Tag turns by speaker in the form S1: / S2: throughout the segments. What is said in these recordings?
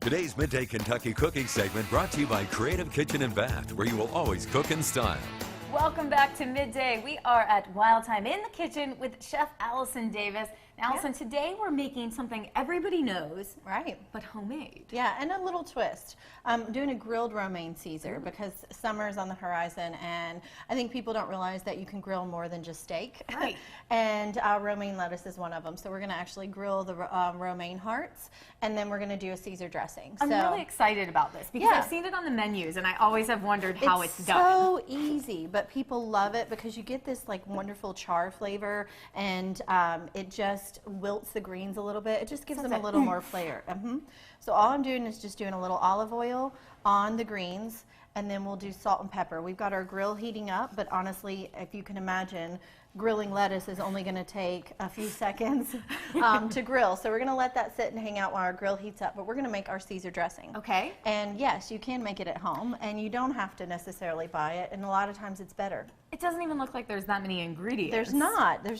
S1: Today's Midday Kentucky Cooking segment brought to you by Creative Kitchen and Bath, where you will always cook in style.
S2: Welcome back to Midday. We are at Wild Time in the kitchen with Chef Allison Davis. Now, Allison, today we're making something everybody knows,
S3: right?
S2: But homemade.
S3: Yeah, and a little twist. I'm doing a grilled romaine Caesar because summer is on the horizon, and I think people don't realize that you can grill more than just steak.
S2: Right.
S3: And romaine lettuce is one of them. So we're going to actually grill the romaine hearts, and then we're going to do a Caesar dressing.
S2: I'm really excited about this because I've seen it on the menus, and I always have wondered how it's done.
S3: It's so easy, but people love it because you get this like wonderful char flavor, and it just wilts the greens a little bit. It just gives them a little more flavor. So all I'm doing is just doing a little olive oil on the greens, and then we'll do salt and pepper. We've got our grill heating up, but honestly, if you can imagine, grilling lettuce is only going to take a few seconds to grill. So we're going to let that sit and hang out while our grill heats up, but we're going to make our Caesar dressing.
S2: Okay.
S3: And yes, you can make it at home, and you don't have to necessarily buy it, and a lot of times it's better.
S2: It doesn't even look like there's that many ingredients.
S3: There's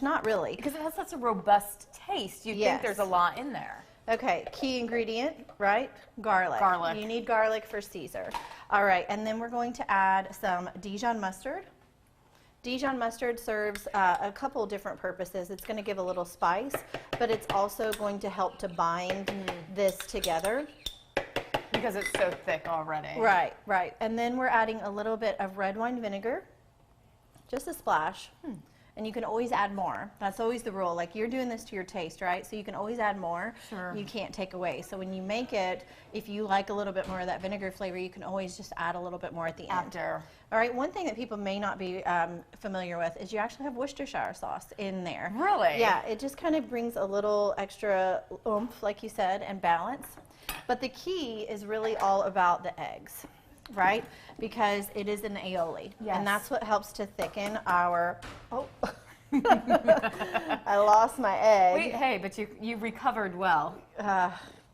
S3: not really.
S2: Because it has such a robust taste. You'd think there's a lot in there.
S3: Okay, key ingredient, right? Garlic.
S2: Garlic.
S3: You need garlic for Caesar. All right, and then we're going to add some Dijon mustard. Dijon mustard serves a couple different purposes. It's going to give a little spice, but it's also going to help to bind this together.
S2: Because it's so thick already.
S3: Right, right. And then we're adding a little bit of red wine vinegar, just a splash. And you can always add more. That's always the rule. Like, you're doing this to your taste, right? So you can always add more.
S2: Sure.
S3: You can't take away. So when you make it, if you like a little bit more of that vinegar flavor, you can always just add a little bit more at the end.
S2: After.
S3: All right, one thing that people may not be familiar with is you actually have Worcestershire sauce in there.
S2: Really?
S3: Yeah, it just kind of brings a little extra oomph, like you said, and balance. But the key is really all about the eggs, right? Because it is an aioli.
S2: Yes.
S3: And that's what helps to thicken our, I lost my egg.
S2: Wait, hey, but you recovered well.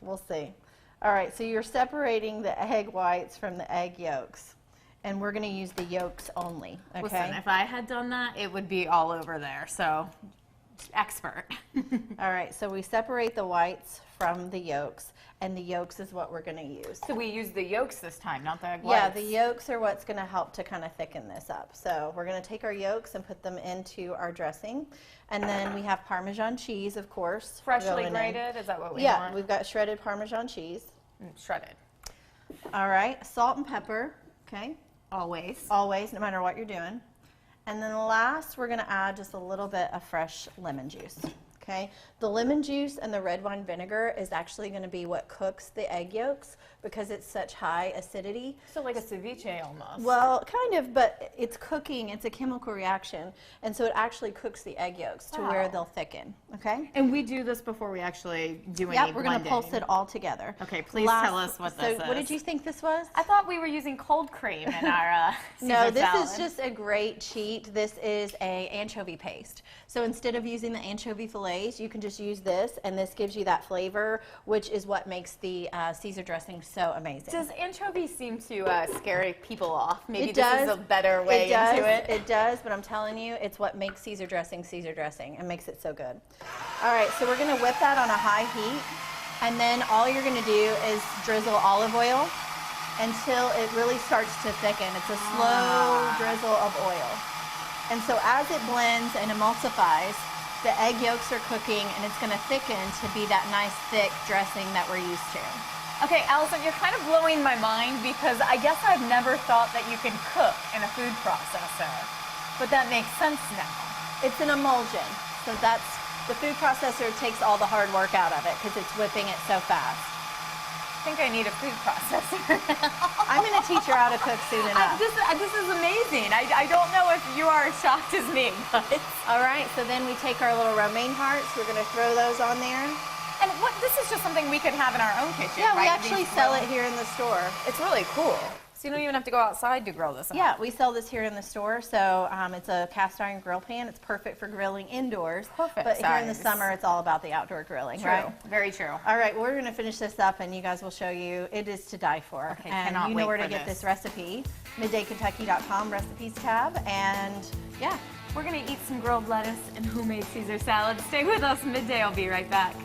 S3: We'll see. All right, so you're separating the egg whites from the egg yolks. And we're going to use the yolks only, okay?
S2: Listen, if I had done that, it would be all over there, so expert.
S3: All right, so we separate the whites from the yolks, and the yolks is what we're going to use.
S2: So we use the yolks this time, not the egg whites.
S3: Yeah, the yolks are what's going to help to kind of thicken this up. So we're going to take our yolks and put them into our dressing. And then we have Parmesan cheese, of course.
S2: Freshly grated, is that what we want?
S3: Yeah, we've got shredded Parmesan cheese.
S2: Shredded.
S3: All right, salt and pepper, okay?
S2: Always.
S3: Always, no matter what you're doing. And then last, we're going to add just a little bit of fresh lemon juice. Okay, the lemon juice and the red wine vinegar is actually going to be what cooks the egg yolks because it's such high acidity.
S2: So like a ceviche almost.
S3: Well, kind of, but it's cooking. It's a chemical reaction, and so it actually cooks the egg yolks to where they'll thicken. Okay.
S2: And we do this before we actually do any
S3: Yep, we're going to pulse it all together.
S2: Okay, please tell us what this is.
S3: So, what did you think this was?
S2: I thought we were using cold cream in our Caesar
S3: No, this
S2: salad.
S3: is just a great cheat. This is a anchovy paste. So instead of using the anchovy fillets, you can just use this, and this gives you that flavor, which is what makes the Caesar dressing so amazing.
S2: Does anchovy seem to scare people off? Maybe
S3: It
S2: this
S3: does.
S2: is a better way into it.
S3: It does, but I'm telling you, it's what makes Caesar dressing and makes it so good. All right, so we're going to whip that on a high heat, and then all you're going to do is drizzle olive oil until it really starts to thicken. It's a slow drizzle of oil. And so as it blends and emulsifies, the egg yolks are cooking, and it's going to thicken to be that nice thick dressing that we're used to.
S2: Okay, Allison, you're kind of blowing my mind because I guess I've never thought that you can cook in a food processor, but that makes sense now.
S3: It's an emulsion, so that's the food processor takes all the hard work out of it because it's whipping it so fast.
S2: I think I need a food processor.
S3: I'm going to teach her how to cook soon enough.
S2: This is amazing. I don't know if you are as shocked as me, but...
S3: All right, so then we take our little romaine hearts. We're going to throw those on there.
S2: And this is just something we could have in our own kitchen,
S3: Yeah,
S2: right?
S3: we actually sell it here in the store.
S2: It's really cool. So you don't even have to go outside to grill this up.
S3: Yeah, we sell this here in the store. So it's a cast iron grill pan. It's perfect for grilling indoors.
S2: Perfect
S3: But here in the
S2: size.
S3: summer, it's all about the outdoor grilling,
S2: True.
S3: right?
S2: Very true.
S3: All right, well, we're going to finish this up, and you guys will show you. It is to die for.
S2: Okay,
S3: and
S2: cannot
S3: you know
S2: wait
S3: where to
S2: for
S3: get
S2: this.
S3: this recipe. middaykentucky.com recipes tab. And yeah.
S2: We're going to eat some grilled lettuce and homemade Caesar salad. Stay with us. Midday, I'll be right back.